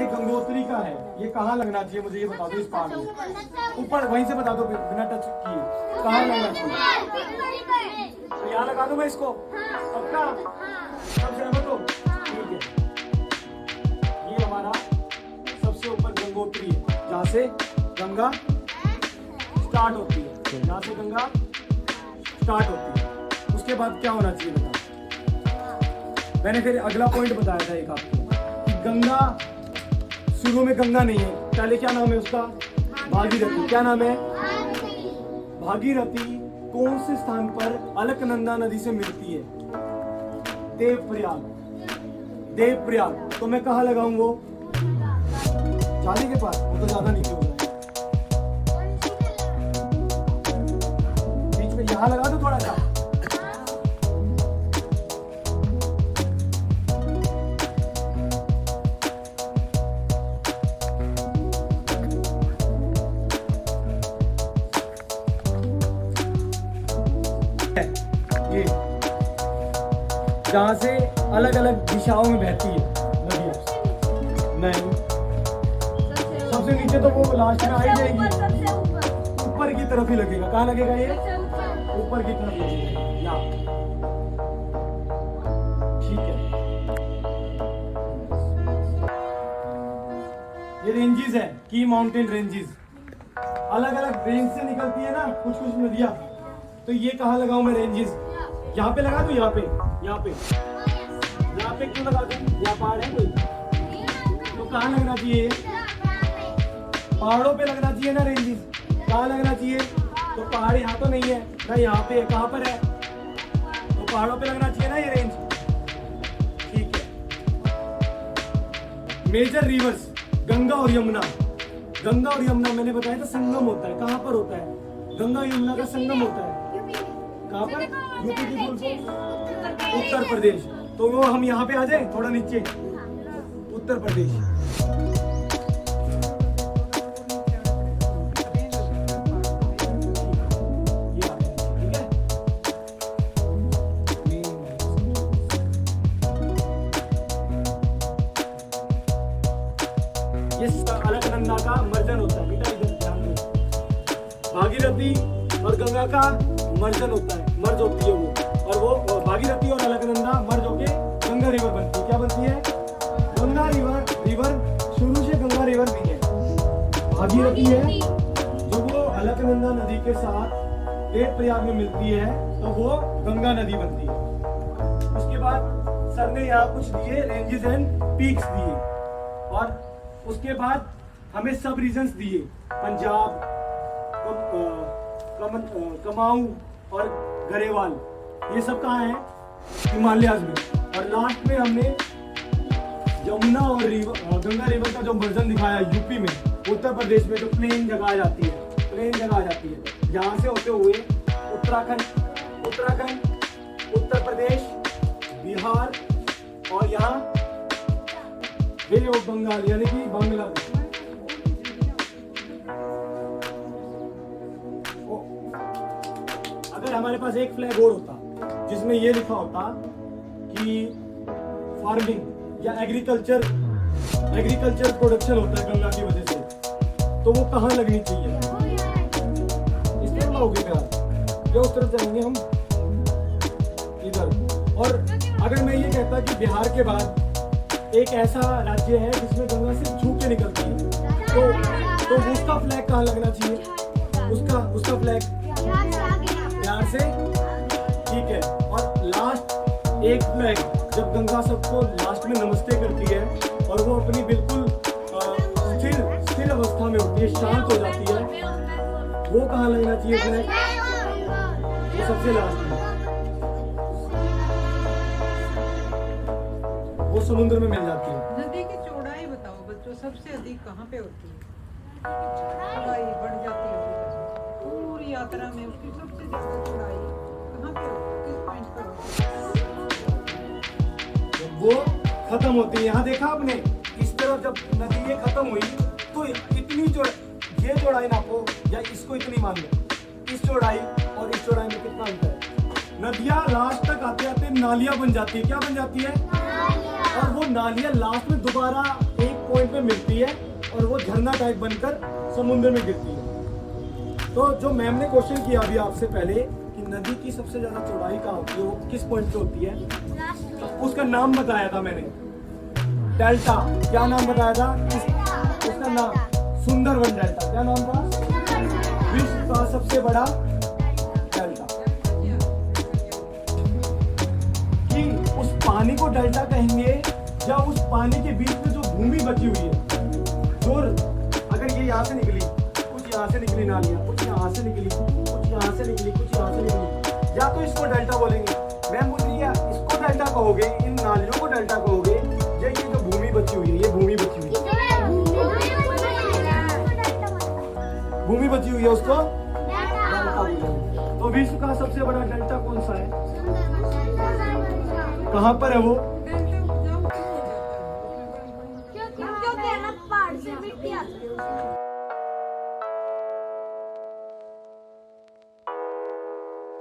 ये गंगोत्री का है, ये कहाँ लगना चाहिए मुझे ये बता दो। इस पहाड़ में ऊपर वहीं से बता दो बिना टच किए कहाँ लगना चाहिए। तो यहाँ लगा दूं मैं इसको पक्का, सब सहमत हो? ठीक है, ये हमारा सबसे ऊपर गंगोत्री है, जहाँ से गंगा स्टार्ट होती है, जहाँ से गंगा स्टार्ट होती है। उसके बाद क्या होना चाहिए बताओ। मैंने फिर अगला पॉइंट बताया था एक आपको कि गंगा शुरू में गंगा नहीं है, पहले क्या नाम है उसका? भागीरथी। क्या नाम है? भागीरथी कौन से स्थान पर अलकनंदा नदी से मिलती है? देवप्रयाग। देवप्रयाग। तो मैं कहाँ लगाऊं वो? चाली के पास, वो तो ज्यादा नीचे हो रहा है। बीच में यहाँ लगा दो थोड़ा सा। ये जहाँ से अलग अलग दिशाओं में बहती है नदियाँ। नहीं, सबसे नीचे तो वो लास्ट में आ ही जाएगी, ऊपर की तरफ ही लगेगा। कहाँ लगेगा ये? ऊपर की तरफ लगेगा यहाँ। ठीक है, ये रेंजेस है की माउंटेन रेंजेस, अलग अलग रेंज से निकलती है ना कुछ कुछ नदियाँ। तो ये कहाँ लगाऊं मैं रेंजेस? यहाँ पे लगा दूं, यहाँ पे, यहाँ पे, यहाँ पे क्यों लगा दूं? यहाँ पहाड़ है कोई, तो कहाँ लगना चाहिए? पहाड़ों पे लगना चाहिए ना रेंजेस। कहाँ लगना चाहिए? तो पहाड़ यहाँ तो नहीं है ना, यहाँ पे है। कहाँ पर है? तो पहाड़ों पे लगना चाहिए ना ये रेंज। ठीक है, मेजर रिवर्स गंगा और यमुना। गंगा और यमुना मैंने बताया था संगम होता है। कहाँ पर होता है? गंगा यमुना का संगम होता है। कहाँ पर? यूपी की बोल उत्तर प्रदेश। तो वो हम यहाँ पे आ जाए थोड़ा नीचे, उत्तर प्रदेश। ठीक है, ये अलकनंदा का मर्जन होता है बेटा, इधर ध्यान दो। भागीरथी और गंगा का मर्जन होता है, मर्ज होती है वो, और वो भागीरथी और अलकनंदा मर्ज होके गंगा रिवर बनती है। क्या बनती है? गंगा रिवर। रिवर शुरू से गंगा रिवर नहीं है, भागीरथी है। जब वो अलकनंदा नदी के साथ देवप्रयाग में मिलती है तो वो गंगा नदी बनती है। उसके बाद सर ने यहाँ कुछ दिए रेंजेस एंड पीक्स दिए, और उसके बाद हमें सब रीजन्स दिए, पंजाब, कमाऊं और गरेवाल, ये सब कहाँ है? हिमालयाज में। और लास्ट में हमने यमुना और गंगा रिवर का जो वर्जन दिखाया यूपी में, उत्तर प्रदेश में जो प्लेन जगह आ जाती है, प्लेन जगह आ जाती है, यहाँ से होते हुए उत्तराखंड, उत्तर प्रदेश, बिहार, और यहाँ बे ऑफ बंगाल यानी कि बांग्लादेश। अगर हमारे पास एक फ्लैग और होता जिसमें ये लिखा होता कि फार्मिंग या एग्रीकल्चर प्रोडक्शन होता है गंगा की वजह से, तो वो कहाँ लगनी चाहिए? इस तरफ लाओगे क्या उस तरफ जाएंगे हम? इधर। और अगर मैं ये कहता कि बिहार के बाद एक ऐसा राज्य है जिसमें गंगा सिर्फ छू के निकलती है, तो उसका फ्लैग कहाँ लगना चाहिए? उसका फ्लैग बिहार से। ठीक है, और लास्ट एक फ्लैग जब गंगा सबको लास्ट में नमस्ते करती है और वो अपनी बिल्कुल स्थिर अवस्था में होती है, शांत हो जाती है, वो कहाँ लगना चाहिए फ्लैग? वो सबसे लास्ट में, वो समुद्र में मिल जाती है। नदी की चौड़ाई बताओ बच्चों, सबसे अधिक कहाँ पे होती है? चौड़ाई बढ़ जाती है पूरी यात्रा में, उसकी सबसे ज्यादा चौड़ाई कहाँ पे होती है? किस पॉइंट पर होती है? वो खत्म होती है। यहाँ देखा आपने, इस तरफ जब नदी ये खत्म हुई तो इतनी ये चौड़ाई नापो या इसको इतनी मान लो, इस चौड़ाई और इस चौड़ाई में कितना अंतर है? नदियाँ लास्ट तक आते आते नालियाँ बन जाती है। क्या बन जाती है? और वो नालियाँ लास्ट में दोबारा एक पॉइंट पे मिलती है और वो झरना टाइप बनकर समुद्र में गिरती है। तो जो मैम ने क्वेश्चन किया अभी आपसे पहले कि नदी की सबसे ज्यादा चौड़ाई कहाँ होती है, वो किस पॉइंट पे होती है, उसका नाम बताया था मैंने, डेल्टा। क्या नाम बताया था उसका नाम? सुंदरवन डेल्टा। क्या नाम था? विश्व का सबसे बड़ा डेल्टा। कि उस पानी को डेल्टा कहेंगे या उस पानी के बीच में जो भूमि बची हुई है, जो अगर ये यहाँ से निकली, कुछ यहाँ से निकली नालियाँ, कुछ यहाँ से निकली, कुछ यहाँ से निकली, कुछ यहाँ से निकली, या तो इसको डेल्टा बोलेंगे। मैं बोल रही है इसको डेल्टा कहोगे, इन नालियों को डेल्टा कहोगे, या ये जो भूमि बची हुई है, ये भूमि बची हुई है, भूमि बची हुई है, उसको डेल्टा बोलेंगे। तो विश्व का सबसे बड़ा डेल्टा कौन सा है? कहाँ पर है वो? क्योंकि पहाड़ से मिट्टी आती है।